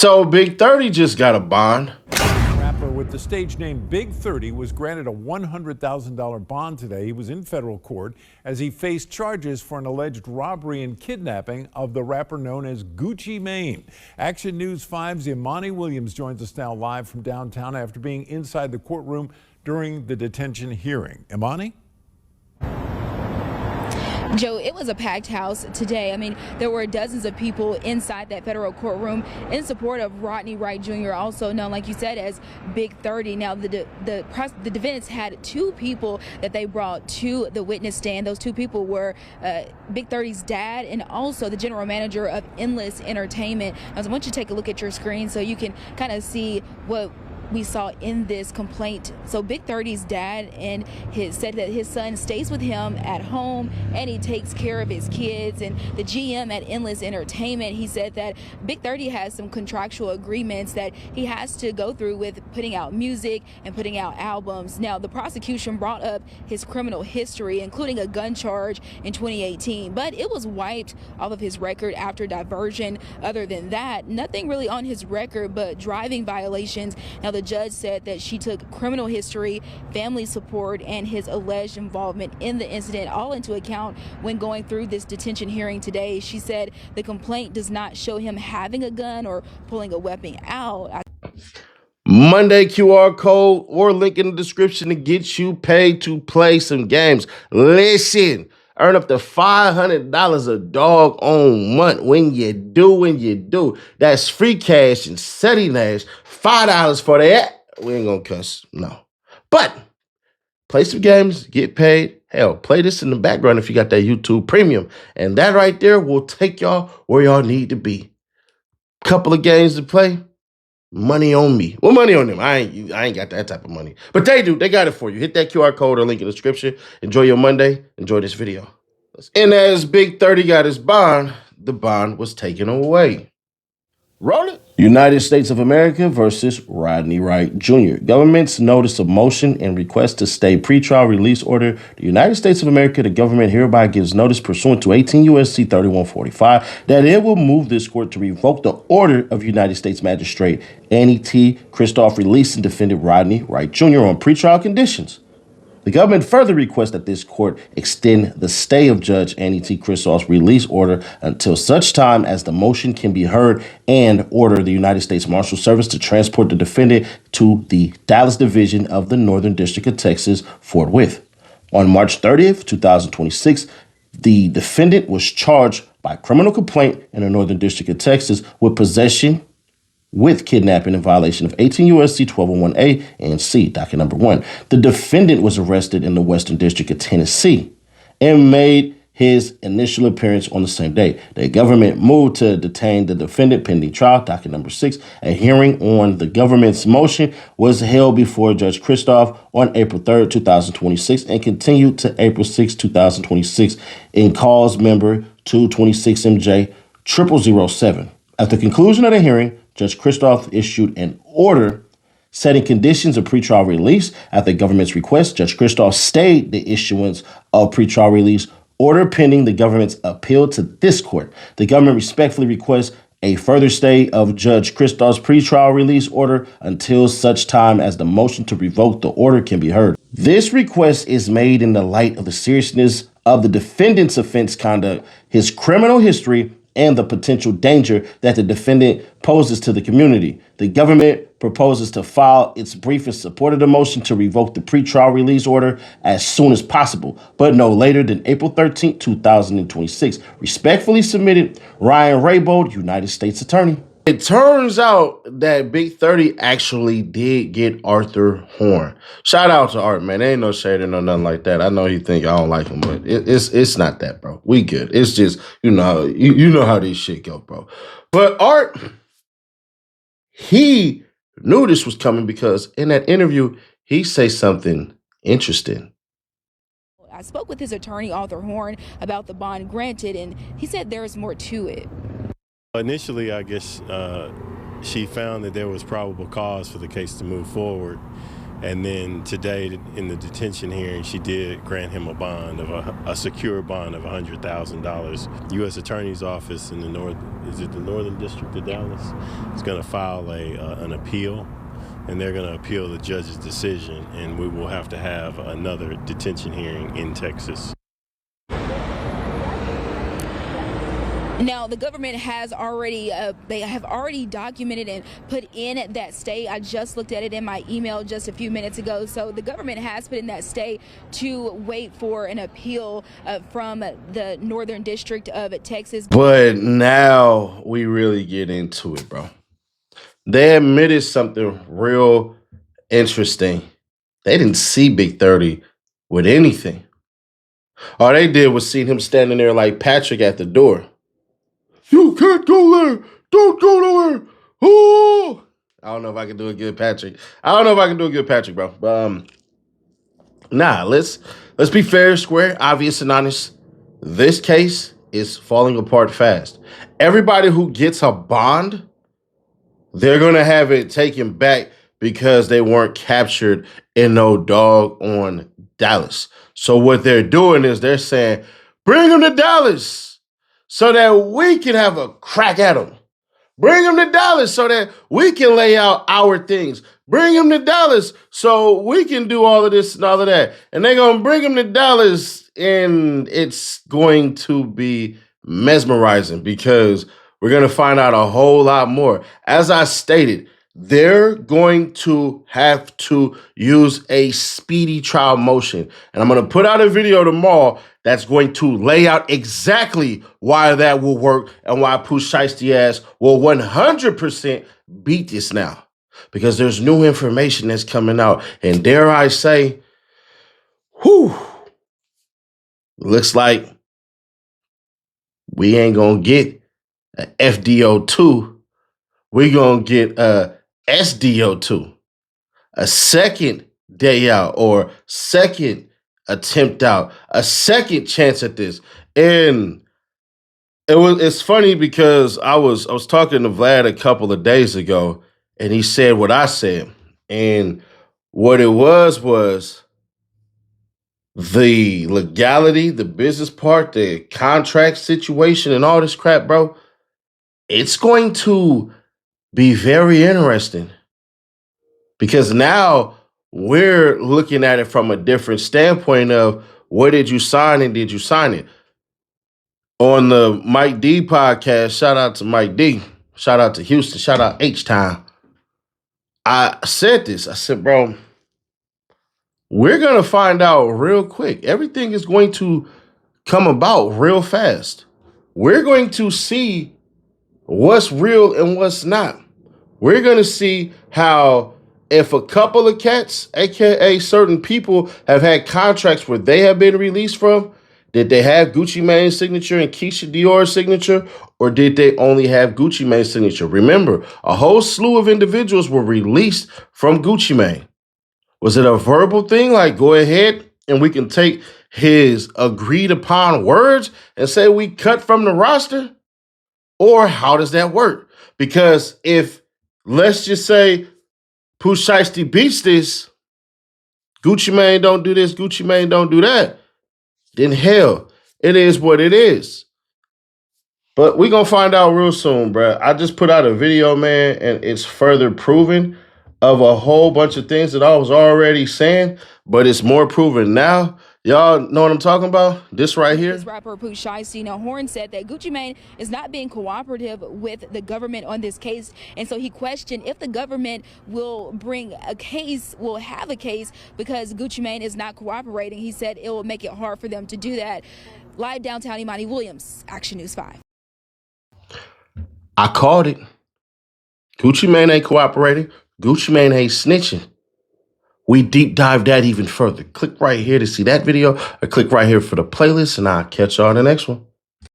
So BIG30 just got a bond. Rapper with the stage name BIG30 was granted a $100,000 bond today. He was in federal court as he faced charges for an alleged robbery and kidnapping of the rapper known as Gucci Mane. Action News 5's Imani Williams joins us now live from downtown after being inside the courtroom during the detention hearing. Imani? Joe, it was a packed house today. I mean, there were dozens of people inside that federal courtroom in support of Rodney Wright Jr., also known, like you said, as BIG30. Now, the defendants had two people that they brought to the witness stand. Those two people were BIG30's dad and also the general manager of Endless Entertainment. I want you to take a look at your screen so you can kind of see what we saw in this complaint. So BIG30's dad said that his son stays with him at home and he takes care of his kids. And the GM at Endless Entertainment, he said that BIG30 has some contractual agreements that he has to go through with putting out music and putting out albums. Now, the prosecution brought up his criminal history, including a gun charge in 2018, but it was wiped off of his record after diversion. Other than that, nothing really on his record but driving violations. Now, the judge said that she took criminal history, family support, and his alleged involvement in the incident all into account when going through this detention hearing today. She said the complaint does not show him having a gun or pulling a weapon out. Monday QR code or link in the description to get you paid to play some games. Listen, earn up to $500 a doggone month when you do. That's free cash and SETI Nash. $5 for that. We ain't gonna cuss, no. But play some games, get paid. Hell, play this in the background if you got that YouTube Premium. And that right there will take y'all where y'all need to be. Couple of games to play. Money on me. Well, money on them. I ain't got that type of money. But they do. They got it for you. Hit that QR code or link in the description. Enjoy your Monday. Enjoy this video. And as BIG30 got his bond, the bond was taken away. Roll it. United States of America versus Rodney Wright Jr. Government's notice of motion and request to stay pretrial release order. The United States of America, the government hereby gives notice pursuant to 18 U.S.C. 3145 that it will move this court to revoke the order of United States Magistrate Annie T. Kristoff releasing defendant Rodney Wright Jr. on pretrial conditions. The government further requests that this court extend the stay of Judge Annie T. Kristoff's release order until such time as the motion can be heard and order the United States Marshal Service to transport the defendant to the Dallas Division of the Northern District of Texas forthwith. On March 30th, 2026, the defendant was charged by criminal complaint in the Northern District of Texas with possession with kidnapping in violation of 18 U.S.C. 1201A and C, docket number 1. The defendant was arrested in the Western District of Tennessee and made his initial appearance on the same day. The government moved to detain the defendant pending trial, docket number 6. A hearing on the government's motion was held before Judge Kristoff on April 3rd, 2026 and continued to April 6, 2026 in cause member 226MJ 0007. At the conclusion of the hearing, Judge Kristoff issued an order setting conditions of pretrial release. At the government's request, Judge Kristoff stayed the issuance of pretrial release order pending the government's appeal to this court. The government respectfully requests a further stay of Judge Kristoff's pretrial release order until such time as the motion to revoke the order can be heard. This request is made in the light of the seriousness of the defendant's offense conduct, his criminal history, and the potential danger that the defendant poses to the community. The government proposes to file its brief in support of the motion to revoke the pretrial release order as soon as possible, but no later than April 13, 2026. Respectfully submitted, Ryan Raybold, United States Attorney. It turns out that BIG30 actually did get Arthur Horn. Shout out to Art, man. There ain't no shading or nothing like that. I know he think I don't like him, but it's not that, bro. We good. It's just, you know how this shit go, bro. But Art, he knew this was coming because in that interview, he say something interesting. I spoke with his attorney, Arthur Horn, about the bond granted, and he said there's more to it. Initially, I guess she found that there was probable cause for the case to move forward. And then today in the detention hearing, she did grant him a bond of a secure bond of $100,000. U.S. Attorney's Office in the Northern District of Dallas is going to file an appeal, and they're going to appeal the judge's decision, and we will have to have another detention hearing in Texas. Now, the government has already, they have already documented and put in that stay. I just looked at it in my email just a few minutes ago. So the government has put in that stay to wait for an appeal from the Northern District of Texas. But now we really get into it, bro. They admitted something real interesting. They didn't see Big 30 with anything. All they did was see him standing there like Patrick at the door. You can't go there. Don't go nowhere. Oh, I don't know if I can do a good Patrick. Bro. But nah, let's be fair, square, obvious, and honest. This case is falling apart fast. Everybody who gets a bond, they're gonna have it taken back because they weren't captured in no dog on Dallas. So what they're doing is they're saying, bring them to Dallas so that we can have a crack at them. Bring them to Dallas so that we can lay out our things. Bring them to Dallas so we can do all of this and all of that. And they're going to bring them to Dallas, and it's going to be mesmerizing because we're going to find out a whole lot more. As I stated, they're going to have to use a speedy trial motion. And I'm going to put out a video tomorrow that's going to lay out exactly why that will work and why Pooh Shiesty ass will 100% beat this now. Because there's new information that's coming out. And dare I say, looks like we ain't going to get a FDO2. We're going to get a SDO2, a second day out or second attempt out, a second chance at this. And it's funny because I was talking to Vlad a couple of days ago, and he said what I said. And what it was the legality, the business part, the contract situation, and all this crap, bro. It's going to be very interesting because now we're looking at it from a different standpoint of what did you sign and did you sign it? On the Mike D podcast, shout out to Mike D, shout out to Houston, shout out H-Time. I said this, I said, bro, we're going to find out real quick. Everything is going to come about real fast. We're going to see what's real and what's not. We're going to see how if a couple of cats, aka certain people, have had contracts where they have been released from, did they have Gucci Mane's signature and Keisha Dior's signature, or did they only have Gucci Mane's signature? Remember, a whole slew of individuals were released from Gucci Mane. Was it a verbal thing, like go ahead and we can take his agreed upon words and say we cut from the roster? Or how does that work? Because if, let's just say, Pooh Shiesty beats this, Gucci Mane don't do this, Gucci Mane don't do that, then hell, it is what it is. But we're going to find out real soon, bro. I just put out a video, man, and it's further proven of a whole bunch of things that I was already saying, but it's more proven now. Y'all know what I'm talking about? This right here. This rapper Pooh Shiesty. Now, Horn said that Gucci Mane is not being cooperative with the government on this case, and so he questioned if the government will have a case because Gucci Mane is not cooperating. He said it will make it hard for them to do that. Live downtown, Imani Williams, Action News 5. I called it. Gucci Mane ain't cooperating. Gucci Mane ain't snitching. We deep dive that even further. Click right here to see that video or click right here for the playlist, and I'll catch y'all in the next one.